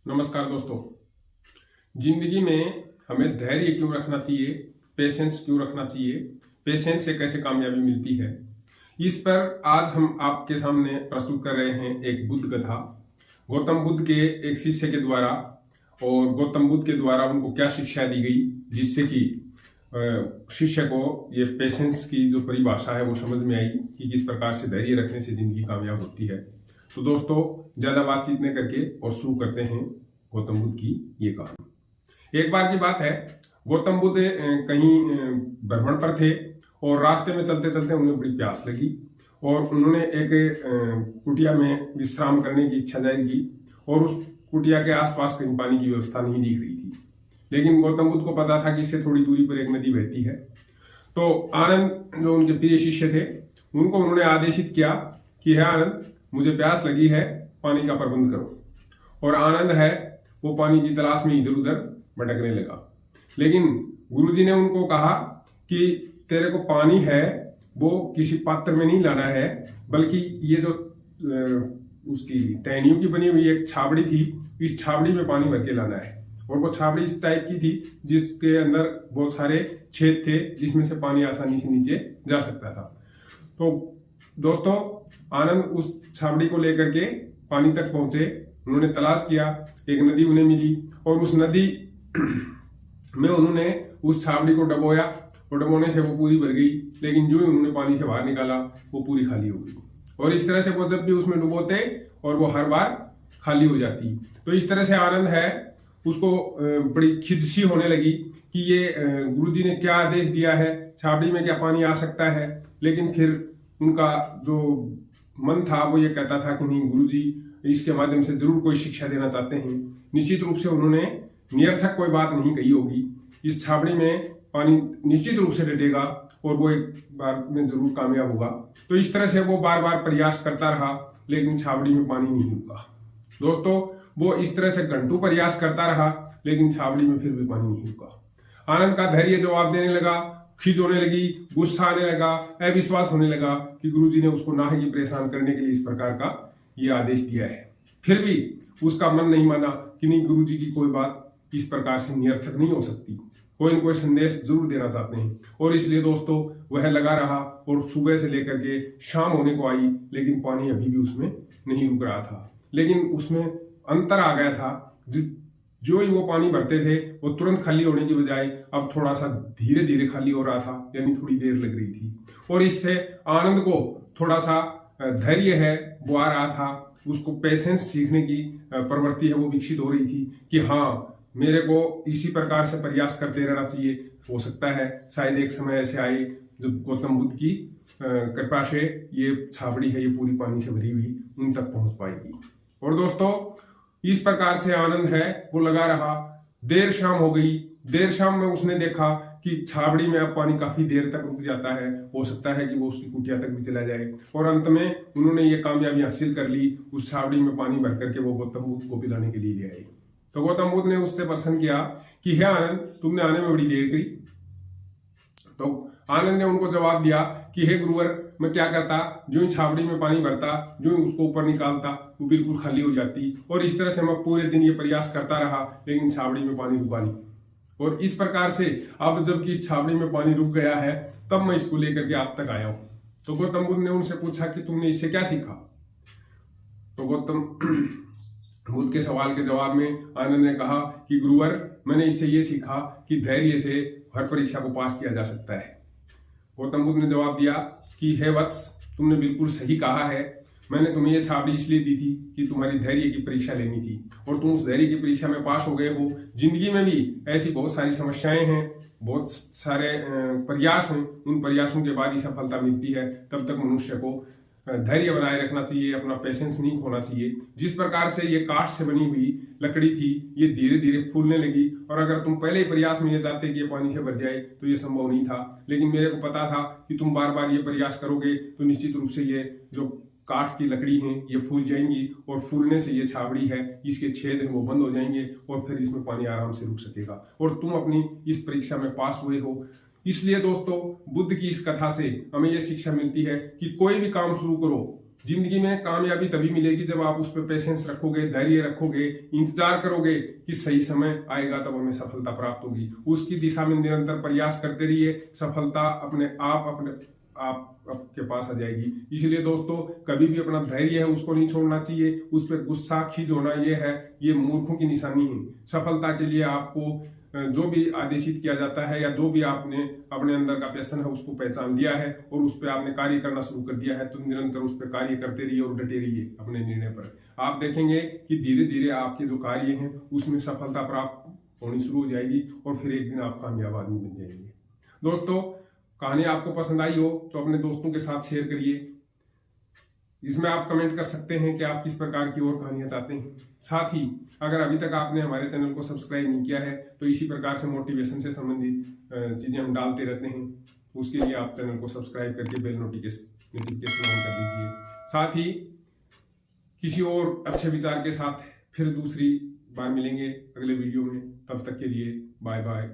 नमस्कार दोस्तों। जिंदगी में हमें धैर्य क्यों रखना चाहिए, पेशेंस क्यों रखना चाहिए, पेशेंस से कैसे कामयाबी मिलती है, इस पर आज हम आपके सामने प्रस्तुत कर रहे हैं एक बुद्ध कथा। गौतम बुद्ध के एक शिष्य के द्वारा और गौतम बुद्ध के द्वारा उनको क्या शिक्षा दी गई, जिससे कि शिष्य को ये पेशेंस की जो परिभाषा है वो समझ में आई कि किस प्रकार से धैर्य रखने से जिंदगी कामयाब होती है। तो दोस्तों, ज्यादा बातचीत नहीं करके और शुरू करते हैं गौतम बुद्ध की ये कहानी। एक बार की बात है, गौतम बुद्ध कहीं भ्रमण पर थे और रास्ते में चलते चलते उन्हें बड़ी प्यास लगी और उन्होंने एक कुटिया में विश्राम करने की इच्छा जाहिर की और उस कुटिया के आसपास कहीं पानी की व्यवस्था नहीं दिख रही थी। लेकिन गौतम बुद्ध को पता था कि इससे थोड़ी दूरी पर एक नदी बहती है। तो आनंद, जो उनके प्रिय शिष्य थे, उनको उन्होंने आदेशित किया कि हे आनंद, मुझे प्यास लगी है, पानी का प्रबंध करो। और आनंद है वो पानी की तलाश में इधर उधर भटकने लगा। लेकिन गुरुजी ने उनको कहा कि तेरे को पानी है वो किसी पात्र में नहीं लाना है, बल्कि ये जो उसकी टहनियों की बनी हुई एक छाबड़ी थी, इस छाबड़ी में पानी भर के लाना है। और वो छाबड़ी इस टाइप की थी जिसके अंदर बहुत सारे छेद थे, जिसमें से पानी आसानी से नीचे जा सकता था। तो दोस्तों, आनंद उस छाबड़ी को लेकर के पानी तक पहुंचे। उन्होंने तलाश किया, एक नदी उन्हें मिली और उस नदी में उन्होंने उस छाबड़ी को डबोया और डबोने से वो पूरी भर गई। लेकिन जो ही उन्होंने पानी से बाहर निकाला वो पूरी खाली हो गई। और इस तरह से वो जब भी उसमें डुबोते और वो हर बार खाली हो जाती। तो इस तरह से आनंद है उसको बड़ी खिदसी होने लगी कि ये गुरुजी ने क्या आदेश दिया है, छाबड़ी में क्या पानी आ सकता है। लेकिन फिर उनका जो मन था वो ये कहता था कि नहीं, गुरुजी इसके माध्यम से जरूर कोई शिक्षा देना चाहते हैं। निश्चित रूप से उन्होंने निरर्थक कोई बात नहीं कही होगी। इस छाबड़ी में पानी निश्चित रूप से डटेगा और वो एक बार में जरूर कामयाब होगा। तो इस तरह से वो बार बार प्रयास करता रहा, लेकिन छाबड़ी में पानी नहीं रुका। दोस्तों, वो इस तरह से घंटों प्रयास करता रहा, लेकिन छाबड़ी में फिर भी पानी नहीं रुका। आनंद का धैर्य जवाब देने लगा, खिज होने लगी, गुस्सा आने लगा, अविश्वास होने लगा कि गुरुजी ने उसको नाहक ही परेशान करने के लिए इस प्रकार का ये आदेश दिया है। फिर भी उसका मन नहीं माना कि नहीं, गुरुजी की कोई बात इस प्रकार से निरर्थक नहीं हो सकती, कोई न कोई संदेश जरूर देना चाहते हैं। और इसलिए दोस्तों, वह लगा रहा और सुबह से लेकर के शाम होने को आई, लेकिन पानी अभी भी उसमें नहीं रुक रहा था। लेकिन उसमें अंतर आ गया था। जो ही वो पानी भरते थे वो तुरंत खाली होने की बजाय अब थोड़ा सा धीरे धीरे खाली हो रहा था, यानी थोड़ी देर लग रही थी। और इससे आनंद को थोड़ा सा धैर्य है वो आ रहा था, उसको पेशेंस सीखने की प्रवृत्ति है वो विकसित हो रही थी कि हाँ, मेरे को इसी प्रकार से प्रयास करते रहना चाहिए। हो सकता है शायद एक समय ऐसे आए जब गौतम बुद्ध की कृपा से ये छाबड़ी है ये पूरी पानी से भरी हुई उन तक पहुंच पाएगी। और दोस्तों, इस प्रकार से आनंद है वो लगा रहा। देर शाम हो गई। देर शाम में उसने देखा कि छाबड़ी में अब पानी काफी देर तक रुक जाता है, हो सकता है कि वो उसकी कुटिया तक भी चला जाए। और अंत में उन्होंने ये कामयाबी हासिल कर ली। उस छाबड़ी में पानी भर करके वो गौतम बुद्ध को पिलाने के लिए ले आए। तो गौतम बुद्ध ने उससे प्रश्न किया कि हे आनंद, तुमने आने में बड़ी देर करी। तो आनंद ने उनको जवाब दिया कि हे गुरुवर, मैं क्या करता, जो ही छाबड़ी में पानी भरता, जो ही उसको ऊपर निकालता, वो बिल्कुल खाली हो जाती। और इस तरह से मैं पूरे दिन ये प्रयास करता रहा, लेकिन छाबड़ी में पानी रुका नहीं। और इस प्रकार से अब जबकि इस छाबड़ी में पानी रुक गया है, तब मैं इसको लेकर के आप तक आया हूं। तो गौतम बुद्ध ने उनसे पूछा कि तुमने इससे क्या सीखा। तो गौतम बुद्ध के सवाल के जवाब में आनंद ने कहा कि गुरुवर, मैंने इससे ये सीखा कि धैर्य से हर परीक्षा को पास किया जा सकता है। गौतम बुद्ध ने जवाब दिया कि हे वत्स, तुमने बिल्कुल सही कहा है। मैंने तुम्हें ये छाबड़ी इसलिए दी थी कि तुम्हारी धैर्य की परीक्षा लेनी थी, और तुम उस धैर्य की परीक्षा में पास हो गए हो। जिंदगी में भी ऐसी बहुत सारी समस्याएं हैं, बहुत सारे प्रयास हैं, उन प्रयासों के बाद ही सफलता मिलती है। तब तक मनुष्य को धैर्य बनाए रखना चाहिए, अपना पेशेंस नहीं खोना चाहिए। जिस प्रकार से ये काठ से बनी हुई लकड़ी थी, ये धीरे धीरे फूलने लगी। और अगर तुम पहले ही प्रयास में ये चाहते कि ये पानी से भर जाए तो ये संभव नहीं था। लेकिन मेरे को पता था कि तुम बार बार ये प्रयास करोगे तो निश्चित रूप से ये जो काठ की लकड़ी है ये फूल जाएंगी, और फूलने से ये छाबड़ी है, इसके छेद है वो बंद हो जाएंगे और फिर इसमें पानी आराम से रुक सकेगा। और तुम अपनी इस परीक्षा में पास हुए हो। इसलिए दोस्तों, बुद्ध की इस कथा से हमें यह शिक्षा मिलती है कि कोई भी काम शुरू करो जिंदगी में कामयाबी तभी मिलेगी जब आप उस पर पेशेंस रखोगे, धैर्य रखोगे, इंतजार करोगे कि सही समय आएगा तब हमें सफलता प्राप्त होगी। उसकी दिशा में निरंतर प्रयास करते रहिए, सफलता अपने आप आपके पास आ जाएगी। इसलिए दोस्तों, कभी भी अपना धैर्य है उसको नहीं छोड़ना चाहिए। उस पर गुस्सा खींच होना ये मूर्खों की निशानी है। सफलता के लिए आपको जो भी आदेशित किया जाता है या जो भी आपने अपने अंदर का पैशन है उसको पहचान लिया है और उस पर आपने कार्य करना शुरू कर दिया है, तो निरंतर उस पर कार्य करते रहिए और डटे रहिए अपने निर्णय पर। आप देखेंगे कि धीरे धीरे आपके जो कार्य हैं उसमें सफलता प्राप्त होनी शुरू हो जाएगी और फिर एक दिन आप कामयाब आदमी बन जाएंगे। दोस्तों, कहानी आपको पसंद आई हो तो अपने दोस्तों के साथ शेयर करिए। इसमें आप कमेंट कर सकते हैं कि आप किस प्रकार की और कहानियां चाहते हैं। साथ ही अगर अभी तक आपने हमारे चैनल को सब्सक्राइब नहीं किया है तो इसी प्रकार से मोटिवेशन से संबंधित चीजें हम डालते रहते हैं। उसके लिए आप चैनल को सब्सक्राइब करके बेल नोटिफिकेशन ऑन कर दीजिए। साथ ही किसी और अच्छे विचार के साथ फिर दूसरी बार मिलेंगे अगले वीडियो में। तब तक के लिए बाय बाय।